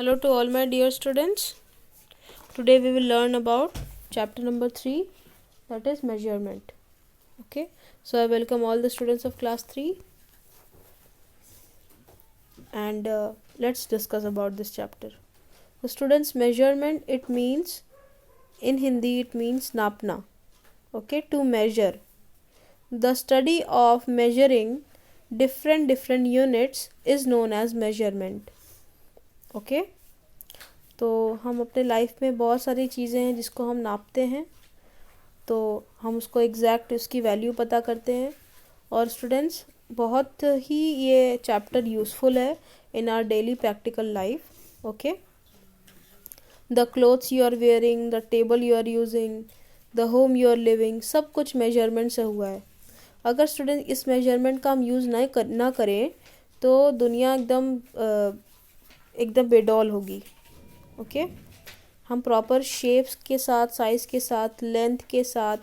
Hello to all my dear students. Today we will learn about chapter number 3, that is measurement. Okay, so I welcome all the students of class 3 and let's discuss about this chapter. So students, measurement, it means in Hindi it means napna. Okay, to measure. The study of measuring different units is known as measurement. Okay, तो हम अपने life में बहुत सारी चीज़ें हैं जिसको हम नापते हैं, तो हम उसको एग्जैक्ट उसकी वैल्यू पता करते हैं. और स्टूडेंट्स, बहुत ही ये चैप्टर यूज़फुल है in our daily practical life. Okay, the clothes you are wearing, the table you are using, the home you are living, सब कुछ मेजरमेंट से हुआ है. अगर स्टूडेंट इस मेजरमेंट का हम यूज़ ना करें तो दुनिया एकदम बेडौल होगी. ओके, हम प्रॉपर शेप्स के साथ, साइज़ के साथ, लेंथ के साथ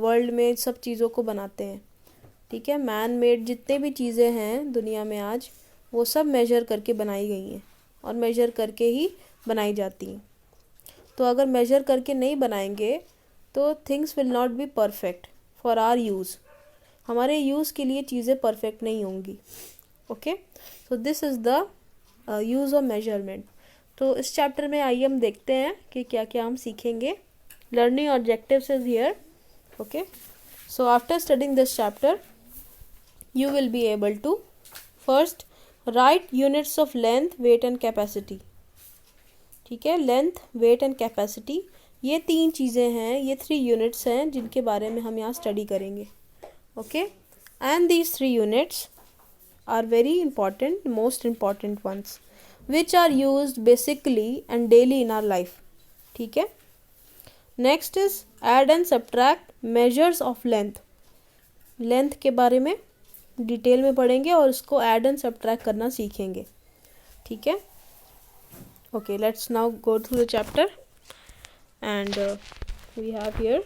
वर्ल्ड में सब चीज़ों को बनाते हैं. ठीक है, मैन मेड जितने भी चीज़ें हैं दुनिया में आज, वो सब मेजर करके बनाई गई हैं और मेजर करके ही बनाई जाती हैं. तो अगर मेजर करके नहीं बनाएंगे तो things will not be perfect for our use. हमारे यूज़ के लिए चीज़ें परफेक्ट नहीं होंगी. Okay, so this is the use of measurement. तो इस चैप्टर में आइए हम देखते हैं कि क्या क्या हम सीखेंगे. Learning objectives is here. Okay, so after studying this chapter you will be able to first write units of length, weight and capacity. ठीक है, लेंथ, वेट एंड कैपेसिटी, ये तीन चीज़ें हैं, ये 3 यूनिट्स हैं जिनके बारे में हम यहाँ स्टडी करेंगे. Okay, and these 3 units are very important, most important ones, which are used basically and daily in our life. ठीक है, next is add and subtract measures of length. Length के बारे में डिटेल में पढ़ेंगे और इसको ऐड एंड सब्ट्रैक्ट करना सीखेंगे. ठीक है, okay, let's now go through the chapter and we have here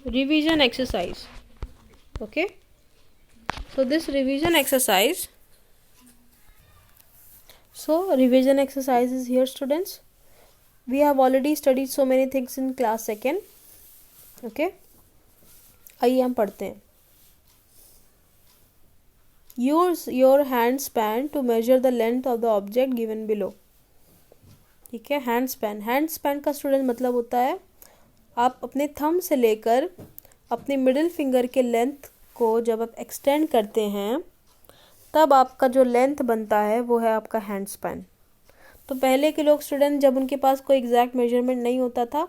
revision exercise. Okay, so this revision exercise is here students. We have already studied so many things in class 2nd. okay, आइए हम पढ़ते हैं. Use your hand span to measure the length of the object given below. ठीक है, hand span. Hand span का student मतलब होता है आप अपने थंब से लेकर अपने मिडिल फिंगर के लेंथ को जब आप एक्सटेंड करते हैं तब आपका जो लेंथ बनता है वो है आपका हैंड स्पैन. तो पहले के लोग स्टूडेंट, जब उनके पास कोई एग्जैक्ट मेजरमेंट नहीं होता था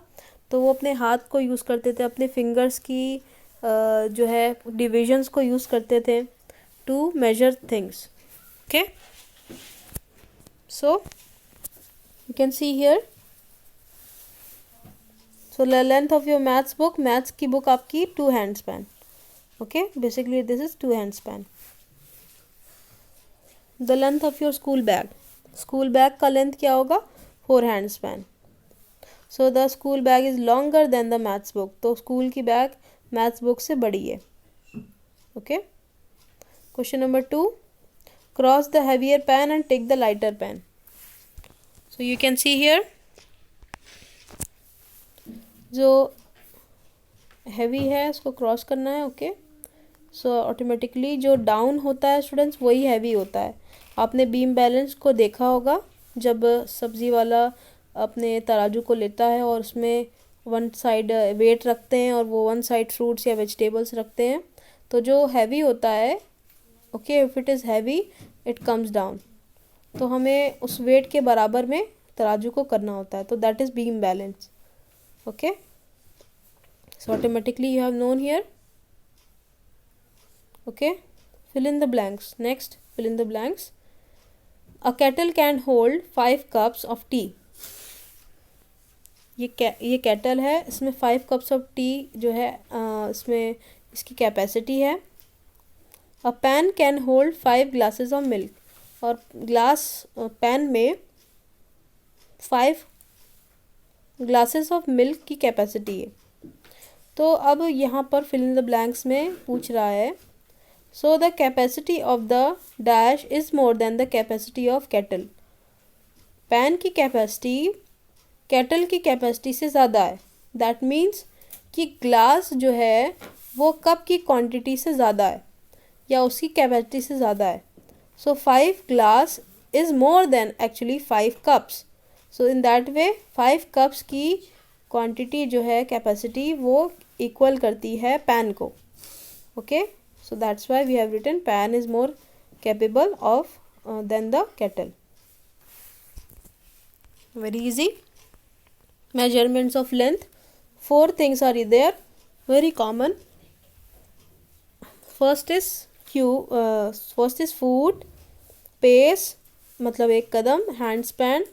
तो वो अपने हाथ को यूज़ करते थे, अपने फिंगर्स की जो है डिविजन्स को यूज़ करते थे to measure things. Okay, so you can see here, so the length of your maths book, maths की book आपकी 2 hand span. Okay, basically this is 2 hand span. The length of your school bag, school bag का length क्या होगा? 4 hand span. So the school bag is longer than the maths book. तो school की bag maths book से बड़ी है. Okay, question number 2, cross the heavier pen and take the lighter pen. So you can see here, जो heavy है उसको cross करना है. ओके, सो ऑटोमेटिकली जो डाउन होता है स्टूडेंट्स वही हैवी होता है. आपने बीम बैलेंस को देखा होगा, जब सब्जी वाला अपने तराजू को लेता है और उसमें वन साइड वेट रखते हैं और वो वन साइड फ्रूट्स या वेजिटेबल्स रखते हैं, तो जो हैवी होता है, okay, if it is heavy it comes down, तो हमें उस वेट के बराबर में तराजू को करना होता है, तो that is beam balance. Okay, so automatically you have known here. Okay, fill in the blanks. Next, fill in the blanks. A kettle can hold 5 cups of tea. ये kettle है, इसमें 5 cups of tea जो है इसमें इसकी capacity है. A pan can hold 5 glasses of milk. और glass pan में 5 ग्लासेस ऑफ मिल्क की कैपेसिटी है. तो अब यहाँ पर फिल इन द ब्लैंक्स में पूछ रहा है So the capacity of the dash is more than the capacity of kettle. Pan की कैपेसिटी केटल की कैपेसिटी से ज़्यादा है. दैट मीन्स कि ग्लास जो है वो कप की क्वांटिटी से ज़्यादा है या उसकी कैपेसिटी से ज़्यादा है. So 5 glass is more than actually 5 cups. So in that way 5 cups की क्वांटिटी जो है कैपेसिटी वो इक्वल करती है पैन को. Okay, so that's why we have written pan is more capable of than the kettle. Very easy. Measurements of length. 4 things are there, very common. First is foot, pace मतलब एक कदम, hand span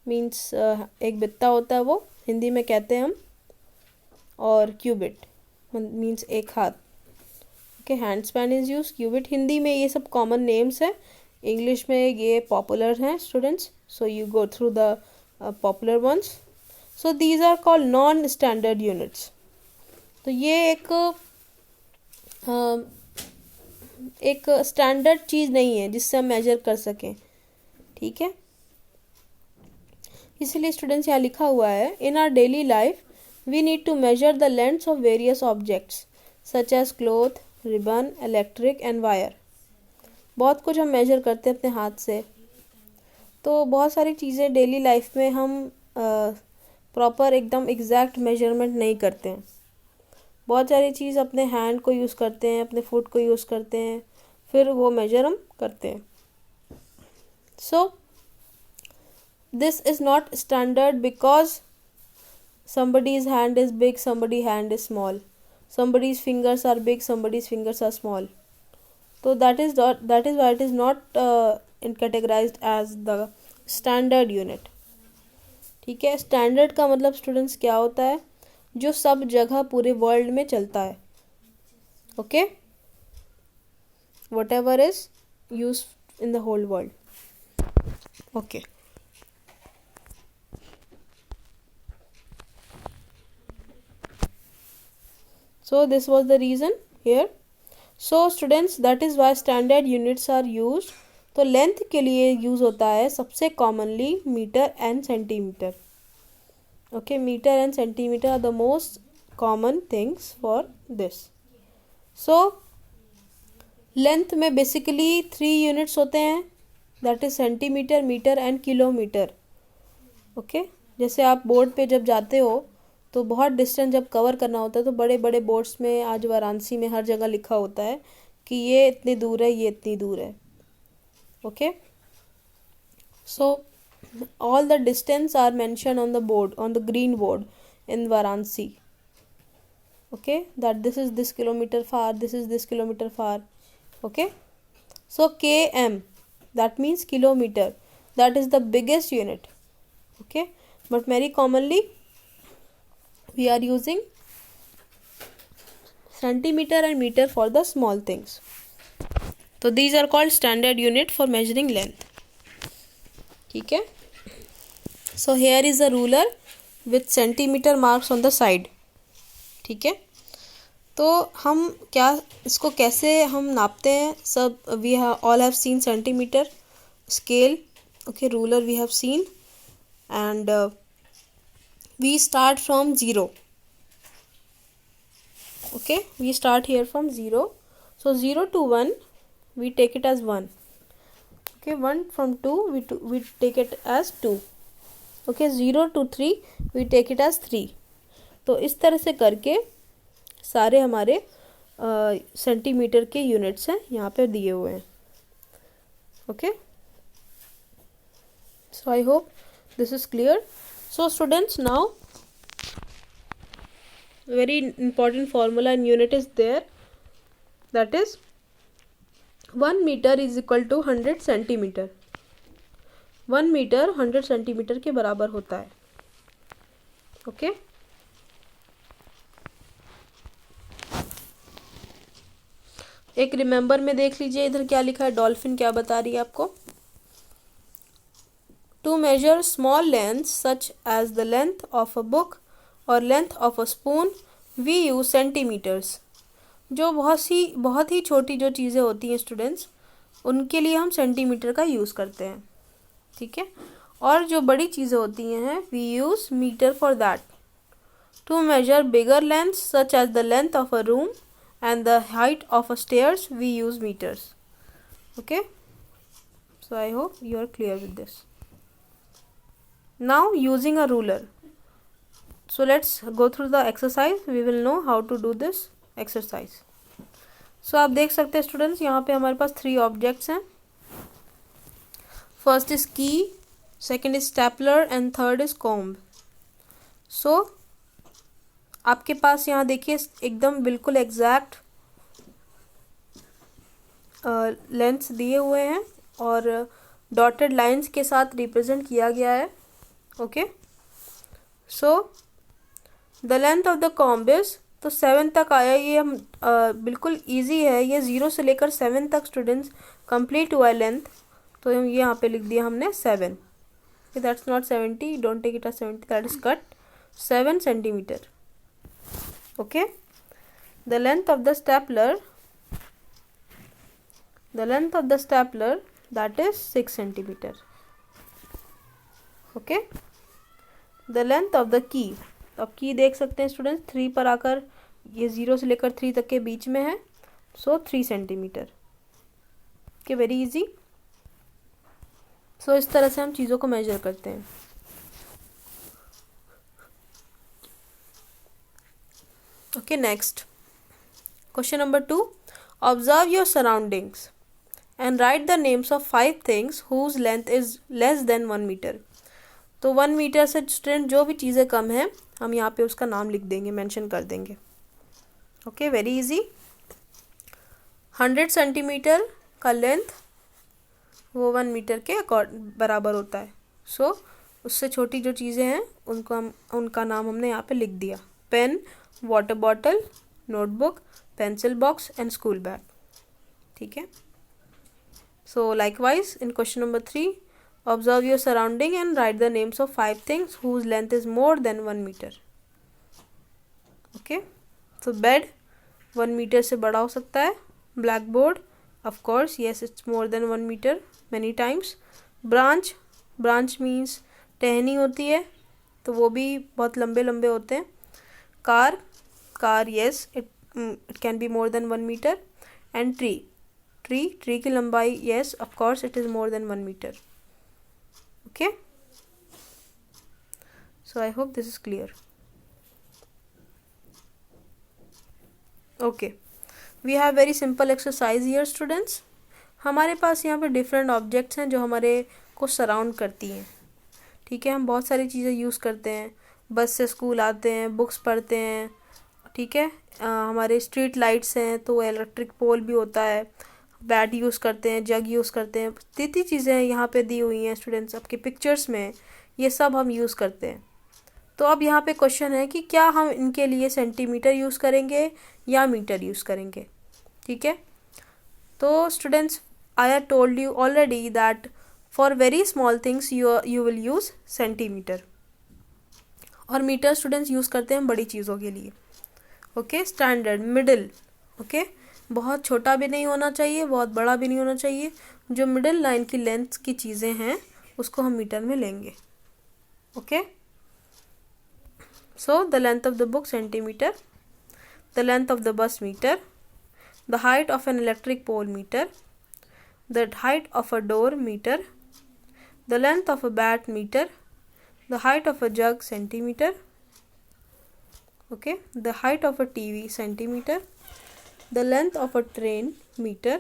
means एक बित्ता होता है वो हिंदी में कहते हैं हम, और cubit means एक हाथ. Okay, hand span is used. cubit Hindi में ये सब common names है, इंग्लिश में ये popular हैं students, so you go through the popular ones. So these are called non-standard units. तो ये एक स्टैंडर्ड चीज़ नहीं है जिससे हम मेजर कर सकें. ठीक है, इसलिए स्टूडेंट्स यहाँ लिखा हुआ है in our daily life we need to measure the lengths of various objects such as cloth, ribbon, electric and wire. बहुत कुछ हम मेजर करते हैं अपने हाथ से. तो बहुत सारी चीज़ें डेली लाइफ में हम प्रॉपर एकदम एग्जैक्ट मेजरमेंट नहीं करते हैं. बहुत सारी चीज़ अपने हैंड को यूज़ करते हैं, अपने फुट को यूज़ करते हैं, फिर वो मेजर हम करते हैं. सो this is not standard because somebody's hand is big, somebody's hand is small, somebody's fingers are big, somebody's fingers are small. So that is why it is not categorized as the standard unit. ठीक है, standard का मतलब students क्या होता है, जो सब जगह पूरे वर्ल्ड में चलता है. Okay, whatever is use in the whole world. Okay, so this was the reason here. So students, that is why standard units are used. तो लेंथ के लिए यूज़ होता है सबसे commonly metre and centimetre. Okay, metre and centimetre are the most common things for this. So length में basically 3 units होते हैं, that is centimetre, metre and kilometre. Okay, जैसे आप बोर्ड पे जब जाते हो तो बहुत डिस्टेंस जब कवर करना होता है तो बड़े बड़े बोर्ड्स में आज वाराणसी में हर जगह लिखा होता है कि ये इतनी दूर है, ये इतनी दूर है. Okay, so all the distance are mentioned on the board, on the green board in Varanasi. Okay, that this is this kilometer far, this is this kilometer far. Okay, so km, that means kilometer, that is the biggest unit. Okay, but very commonly we are using centimeter and meter for the small things. So these are called standard unit for measuring length. ठीक है, so here is a ruler with centimeter marks on the side. ठीक है, तो हम क्या इसको कैसे हम नापते हैं, सब we have all have seen centimeter scale. Okay, ruler we have seen, and we start from 0. Okay, we start here from 0. So 0 to 1 we take it as 1. Okay, 1 from 2 we take it as 2. Okay, 0 to 3 we take it as 3. तो इस तरह से करके सारे हमारे centimetre के units हैं यहाँ पे दिए हुए हैं. Okay, so I hope this is clear. So students, now very important formula in unit is there, that is 1 meter is equal to 100 centimeter. 1 metre 100 centimetre के बराबर होता है. ओके, एक रिमेंबर में देख लीजिए इधर क्या लिखा है, डॉल्फिन क्या बता रही है आपको. To measure small length such as the length of a book or length of a spoon we use centimeters. जो बहुत ही छोटी जो चीज़ें होती हैं स्टूडेंट्स, उनके लिए हम सेंटीमीटर का यूज़ करते हैं, ठीक है। और जो बड़ी चीज़ें होती हैं we use metre for that. To measure bigger length such as the length of a room and the height of a stairs we use metres. Okay, so I hope you are clear with this. Now using a ruler. So let's go through the exercise. We will know how to do this exercise. So आप देख सकते हैं students, यहाँ पे हमारे पास 3 objects हैं. First is key, second is stapler and third is comb. So आपके पास यहाँ देखिए एकदम बिल्कुल एग्जैक्ट लेंथ्स दिए हुए हैं और डॉटेड लाइंस के साथ रिप्रेजेंट किया गया है. Okay, so the length of the comb is, तो 7 तक आया. ये हम बिल्कुल इजी है, ये 0 से लेकर 7 तक स्टूडेंट्स कंप्लीट हुआ है लेंथ. तो हम ये यहाँ पे लिख दिया हमने 7. That's not 70, don't take it as 70, that is cut. 7 centimetre. Okay, the length of the stapler, that is 6 centimeter. Okay, the length of the key. अब की देख सकते हैं स्टूडेंट्स 3 पर आकर ये 0 से लेकर 3 तक के बीच में है. So 3 centimetre. Okay, very easy. So इस तरह से हम चीज़ों को मेजर करते हैं. Okay, next question number 2. Observe your surroundings and write the names of 5 things whose length is less than 1 meter. तो 1 मीटर से स्टूडेंट जो भी चीज़ें कम हैं हम यहाँ पे उसका नाम लिख देंगे, मेंशन कर देंगे. Okay, very easy. 100 सेंटीमीटर का लेंथ वो 1 मीटर के बराबर होता है. सो उससे छोटी जो चीज़ें हैं उनका नाम हमने यहाँ पे लिख दिया. Pen, water bottle, notebook, pencil box and school bag. ठीक है. So likewise in question number 3, observe your surrounding and write the names of 5 things whose length is more than 1 meter. Okay, so bed 1 meter से बड़ा हो सकता है. Blackboard, of course, yes, it's more than 1 meter many times. branch means टहनी होती है तो वो भी बहुत लंबे लंबे होते हैं. car, yes, it can be more than 1 meter. and tree की लंबाई, yes, of course it is more than 1 meter. Okay, so I hope this is clear. Okay, we have very simple exercise here students. हमारे पास यहाँ पे different objects हैं जो हमारे को surround करती हैं. ठीक है, हम बहुत सारी चीज़ें यूज़ करते हैं. बस से स्कूल आते हैं, बुक्स पढ़ते हैं. ठीक है, हमारे स्ट्रीट लाइट्स हैं तो इलेक्ट्रिक पोल भी होता है. बैट यूज़ करते हैं, जग यूज़ करते हैं. जितनी चीज़ें यहाँ पे दी हुई हैं स्टूडेंट्स आपके पिक्चर्स में, ये सब हम यूज़ करते हैं. तो अब यहाँ पे क्वेश्चन है कि क्या हम इनके लिए सेंटीमीटर यूज़ करेंगे या मीटर यूज़ करेंगे. ठीक है, तो students I have told you already that for very small things you will use centimetre, और मीटर स्टूडेंट्स यूज़ करते हैं बड़ी चीज़ों के लिए. Okay, standard, middle. ओके, बहुत छोटा भी नहीं होना चाहिए, बहुत बड़ा भी नहीं होना चाहिए. जो मिडिल लाइन की लेंथ की चीज़ें हैं उसको हम मीटर में लेंगे. Okay, so the length of the book centimetre, the length of the bus metre, the height of an electric pole metre, the height of a door metre, the length of a bat metre, the height of a jug centimetre. Okay, the height of a TV centimetre, the length of a train meter,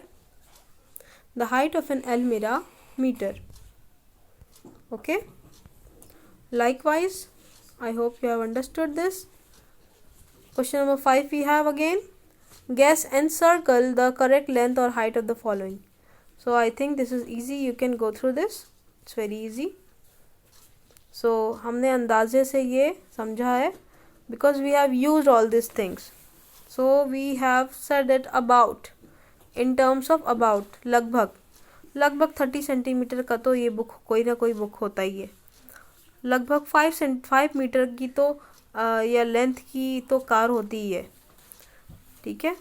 the height of an almirah meter. Okay, likewise I hope you have understood this. Question number 5 we have again, guess and circle the correct length or height of the following. So I think this is easy, you can go through this, it's very easy. So हमने अंदाजे से ये समझा है because we have used all these things. So we have said that about, in terms of about, लगभग 30 centimetre का तो ये बुक कोई ना कोई बुक होता ही है. लगभग 5 मीटर की तो या लेंथ की तो कार होती ही है. ठीक है,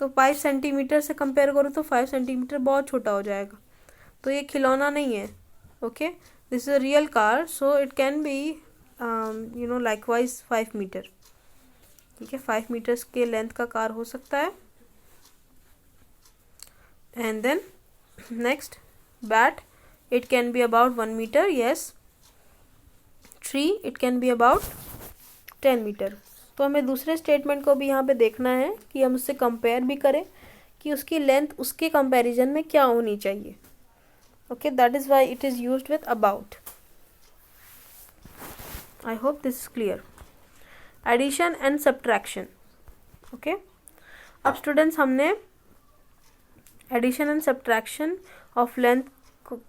तो 5 सेंटीमीटर से कंपेयर करो तो 5 सेंटीमीटर बहुत छोटा हो जाएगा, तो ये खिलौना नहीं है. Okay, this is a real car, so it can be likewise 5 metre. ठीक है, 5 मीटर्स के लेंथ का कार हो सकता है. And then next, bat, it can be about 1 metre. Yes. Tree, it can be about 10 metre. तो हमें दूसरे स्टेटमेंट को भी यहाँ पे देखना है कि हम उससे कंपेयर भी करें कि उसकी लेंथ उसके कंपैरिजन में क्या होनी चाहिए. Okay, that is why it is used with about. I hope this is clear. Addition and subtraction. Okay, अब स्टूडेंट्स हमने addition and subtraction of length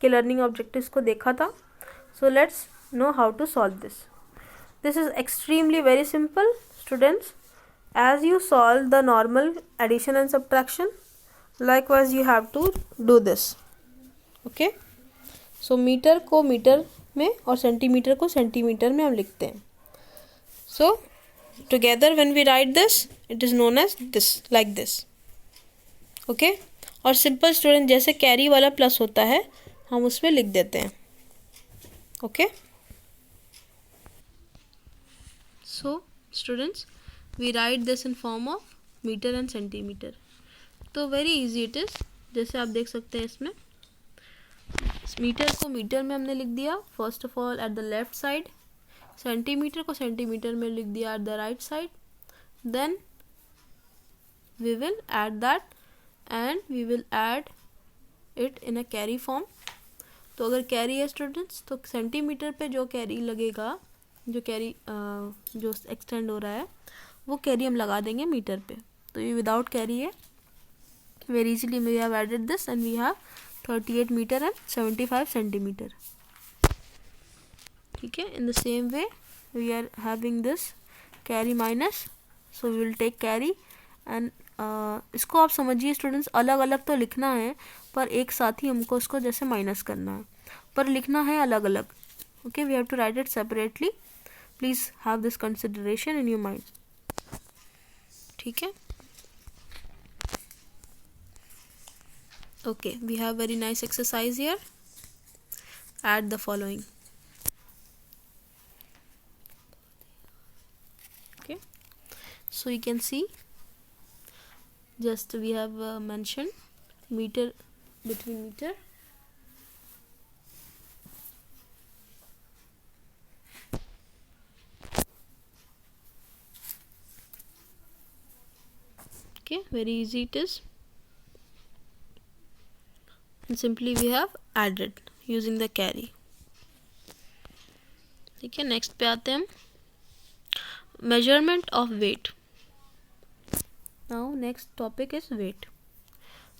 के लर्निंग ऑब्जेक्टिव्स को देखा था. So let's know how to solve this. This is extremely very simple, students. As you solve the normal addition and subtraction, likewise you have to do this. Okay, so metre को metre में और centimetre को centimetre में हम लिखते हैं. So together when we write this, it is known as this, like this. Okay, और simple student जैसे कैरी वाला प्लस होता है हम उसमें लिख देते हैं. Okay, so students, we write this in form of meter and centimeter. तो very easy it is. जैसे आप देख सकते हैं इसमें मीटर को मीटर में हमने लिख दिया first of all at the left side, centimetre को सेंटीमीटर में लिख दिया at the right side. Then we will add that and we will add it in a carry form. तो अगर कैरी है स्टूडेंट्स तो सेंटीमीटर पे जो कैरी लगेगा, जो कैरी जो एक्सटेंड हो रहा है वो कैरी हम लगा देंगे मीटर पे. तो ये विदाउट कैरी है. Very easily we have added this and we have 38 metre and 75 centimetre. ठीक है, in the same way we are having this carry minus, so we will take carry and इसको आप समझिए students, अलग अलग तो लिखना है पर एक साथ ही हमको इसको जैसे माइनस करना है, पर लिखना है अलग अलग. Okay, we have to write it separately. Please have this consideration in your mind. ठीक है, okay, we have very nice exercise here. Add the following. Okay, so you can see just we have mentioned meter, between meter, okay, very easy it is, and simply we have added using the carry. ठीक है, next पे आते हैं हम, measurement of weight. Now next topic is weight.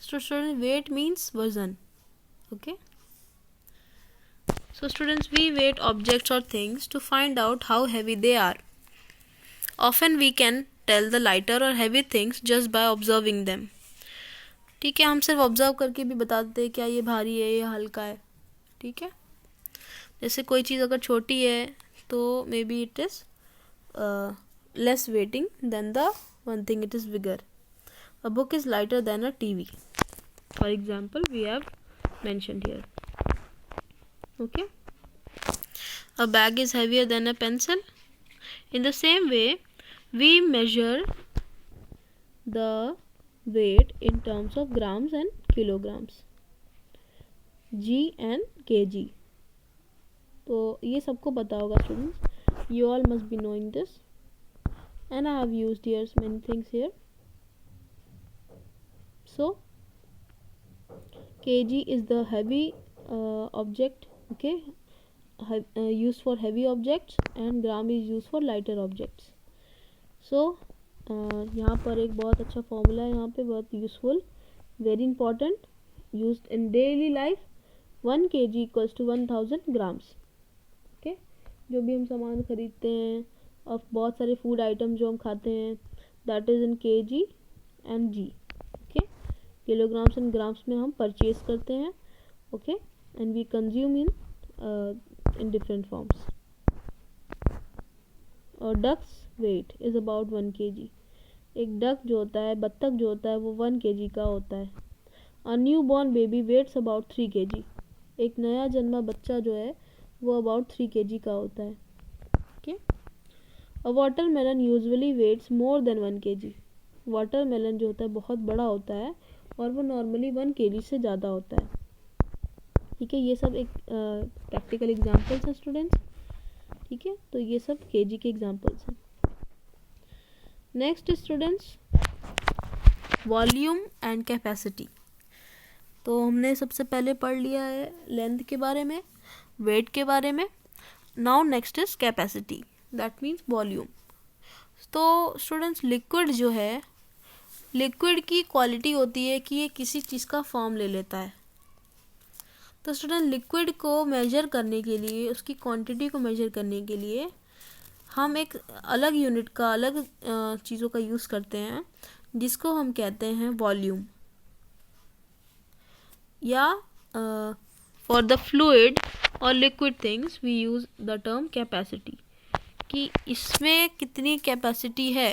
So students, weight means वजन. Okay, so students, we weight objects or things to find out how heavy they are. Often we can tell the lighter or heavy things just by observing them. ठीक है, हम सिर्फ observe करके भी बता देते हैं क्या ये भारी है या हल्का है. ठीक है, जैसे कोई चीज़ अगर छोटी है तो may be it is less weighting than the one thing it is bigger. A book is lighter than a TV, for example, we have mentioned here. Okay, a bag is heavier than a pencil. In the same way, we measure the weight in terms of grams and kilograms, g and kg. तो ये सबको पता होगा students, you all must be knowing this, and I have used here many things here. So kg is the heavy object. Okay, used for heavy objects, and gram is used for lighter objects. So यहाँ पर एक बहुत अच्छा formula है, यहाँ पे बहुत useful, very important, used in daily life. 1 kg equals to 1000 grams. Okay, जो भी हम सामान खरीदते हैं और बहुत सारे फूड आइटम जो हम खाते हैं, that is in kg and g. Okay, kilograms and grams में हम परचेज करते हैं. Okay, and we consume in different forms. और ducks weight is about 1 kg. एक डक जो होता है, बत्तख जो होता है, वो 1 kg का होता है। A new born baby weighs about 3 kg। एक नया जन्मा बच्चा जो है वो अबाउट 3 kg का होता है। Okay. A watermelon usually weighs more than 1 kg। Watermelon जो होता है बहुत बड़ा होता है और वो नॉर्मली 1 kg से ज़्यादा होता है। ठीक है, ये सब एक प्रैक्टिकल एग्जाम्पल्स हैं स्टूडेंट्स। ठीक है, तो ये सब kg के एग्जाम्पल्स हैं। Next students, volume and capacity. तो हमने सबसे पहले पढ़ लिया है लेंथ के बारे में, वेट के बारे में। Now next is capacity, that means volume. तो स्टूडेंट्स, लिक्विड जो है, लिक्विड की क्वालिटी होती है कि ये किसी चीज़ का फॉर्म ले लेता है। तो स्टूडेंट, लिक्विड को मेजर करने के लिए, उसकी क्वांटिटी को मेजर करने के लिए हम एक अलग यूनिट का, अलग चीज़ों का यूज़ करते हैं जिसको हम कहते हैं वॉल्यूम, या फॉर द फ्लूइड और liquid things we use the term capacity, कि इसमें कितनी कैपेसिटी है,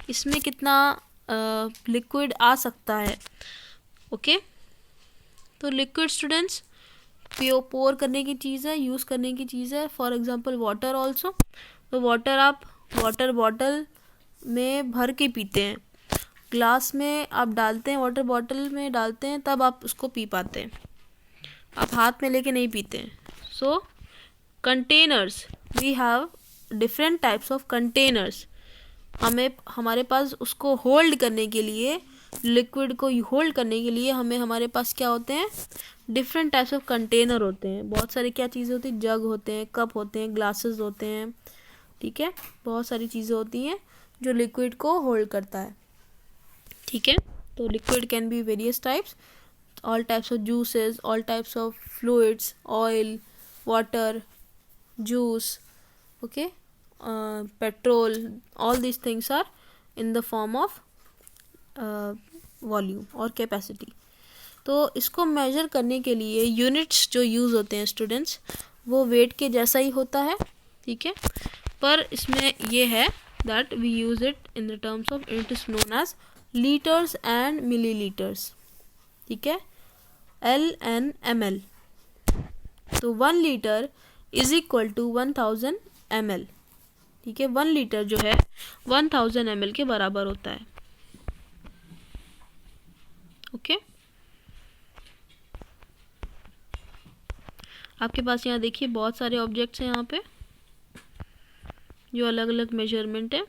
इसमें कितना लिक्विड आ सकता है। ओके। तो लिक्विड स्टूडेंट्स पोर करने की चीज़ है, यूज़ करने की चीज़ है। For example water also. तो वाटर आप वाटर बॉटल में भर के पीते हैं, ग्लास में आप डालते हैं, वाटर बॉटल में डालते हैं, तब आप उसको पी पाते हैं, आप हाथ में लेके नहीं पीते हैं। So containers, we have different types of containers. हमारे पास उसको होल्ड करने के लिए, लिक्विड को होल्ड करने के लिए हमारे पास क्या होते हैं, डिफरेंट टाइप्स ऑफ कंटेनर होते हैं। बहुत सारी क्या चीज़ें होती हैं, जग होते हैं, कप होते हैं, ग्लासेस होते हैं। ठीक है, बहुत सारी चीज़ें होती हैं जो लिक्विड को होल्ड करता है। ठीक है, तो liquid can be various types, all types of juices, all types of fluids, oil, water, juice, okay, petrol, all these things are in the form of volume और कैपेसिटी। तो इसको मेजर करने के लिए यूनिट्स जो यूज़ होते हैं students, वो वेट के जैसा ही होता है। ठीक है, पर इसमें ये है that we use it in the terms of, it is known as litres and millilitres. ठीक है, LN ml। तो 1 litre is equal to 1000 ml। ठीक है, 1 लीटर जो है 1000 ml के बराबर होता है। ओके। आपके पास यहाँ देखिए बहुत सारे ऑब्जेक्ट्स हैं यहाँ पे जो अलग अलग मेजरमेंट है।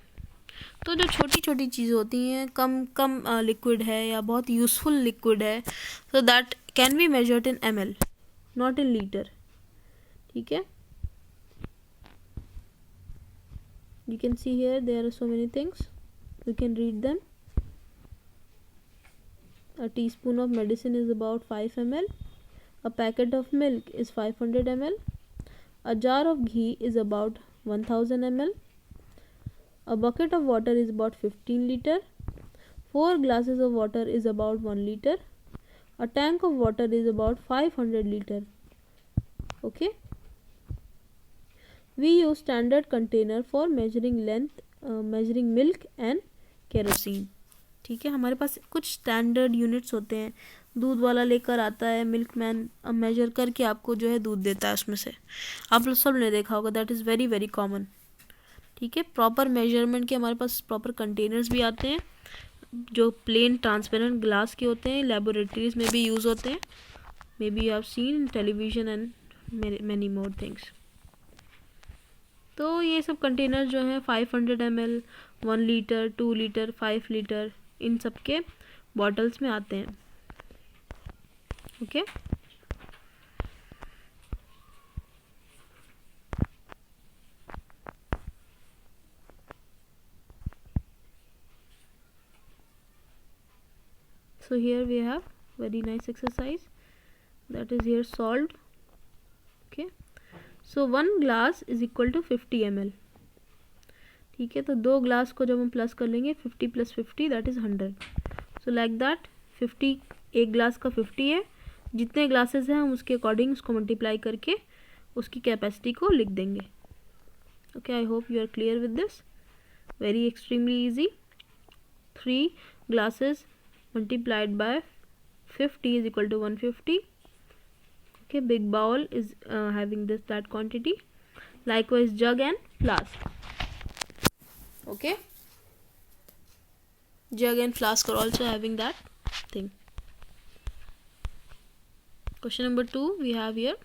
तो जो छोटी छोटी चीज़ें होती हैं, कम लिक्विड है या बहुत यूज़फुल लिक्विड है, so that can be measured in ml, not in liter. ठीक है, you can see here there are so many things, we can read them. A teaspoon of medicine is about 5 ml. A packet of milk is 500 ml. A jar of ghee is about 1000 ml. A bucket of water is about 15 liter. 4 glasses of water is about 1 liter. A tank of water is about 500 liter. Okay. We use standard container for measuring length, measuring milk and kerosene. ठीक है, हमारे पास कुछ standard units होते हैं। दूध वाला लेकर आता है, मिल्कमैन मेजर करके आपको जो है दूध देता है उसमें से, आप लोग सब ने देखा होगा, that is very very common. ठीक है, प्रॉपर मेजरमेंट के हमारे पास प्रॉपर कंटेनर्स भी आते हैं जो प्लेन ट्रांसपेरेंट ग्लास के होते हैं, लेबोरेटरीज में भी यूज़ होते हैं, may be you have seen television and many more things. तो ये सब कंटेनर जो हैं 500 ml, 1 लीटर, 2 लीटर, 5 लीटर, इन सब के बॉटल्स में आते हैं। Okay. So here we have very nice exercise that is here solved. Okay, so 1 glass is equal to 50 ml. ठीक है, तो 2 ग्लास को जब हम प्लस कर लेंगे 50 + 50 that is 100. So like that 50, एक ग्लास का 50 है, जितने ग्लासेस हैं हम उसके अकॉर्डिंग उसको मल्टीप्लाई करके उसकी कैपेसिटी को लिख देंगे. Okay, I hope you are clear with this. Very extremely easy. 3 glasses multiplied by 50 is equal to 150. Okay, big bowl is having that quantity. Likewise jug and flask. Okay, jug and flask are also having that thing. Question number 2 we have here.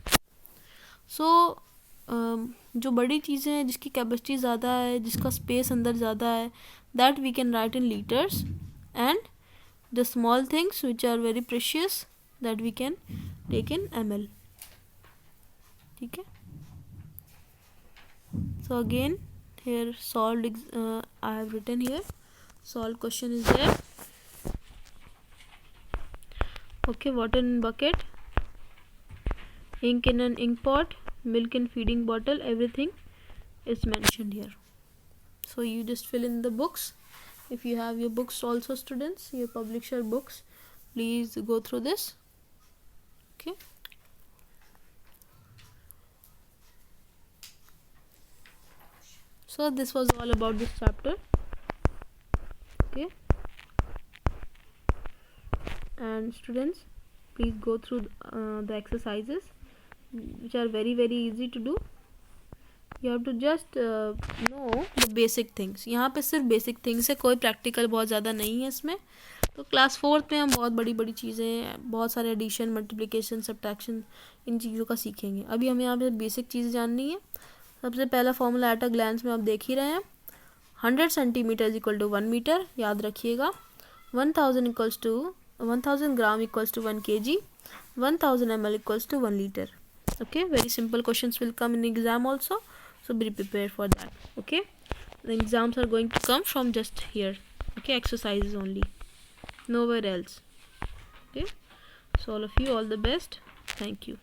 So जो बड़ी चीज़ें हैं जिसकी capacity ज़्यादा है, जिसका space अंदर ज़्यादा है, that we can write in litres, and the small things which are very precious that we can take in ml. ठीक है. So again here solved I have written here solved question is there. Okay, water in bucket, ink in an ink pot, milk in feeding bottle, everything is mentioned here. So you just fill in the books. If you have your books also, students, your publisher books, please go through this. Okay. So this was all about this chapter. Okay, and students, please go through the exercises which are very easy to do. You have to just know the basic things. यहाँ पे सिर्फ basic things है, कोई practical बहुत ज़्यादा नहीं है इसमें. तो क्लास 4th में हम बहुत बड़ी चीज़ें, बहुत सारे एडिशन, मल्टीप्लिकेशन, सब्ट्रैक्शन, इन चीज़ों का सीखेंगे. अभी हमें यहाँ पे बेसिक चीज़ें जाननी है. सबसे पहला फॉर्मूला एट अ ग्लैंस में आप देख ही रहे हैं. 100 centimetre is equal to 1 metre, याद रखिएगा. 1000 gram equals to 1 kg, 1000 ml equals to 1 liter. Okay, very simple questions will come in exam also, so be prepared for that. Okay, the exams are going to come from just here. Okay, exercises only, nowhere else. Okay, so all of you, all the best. Thank you.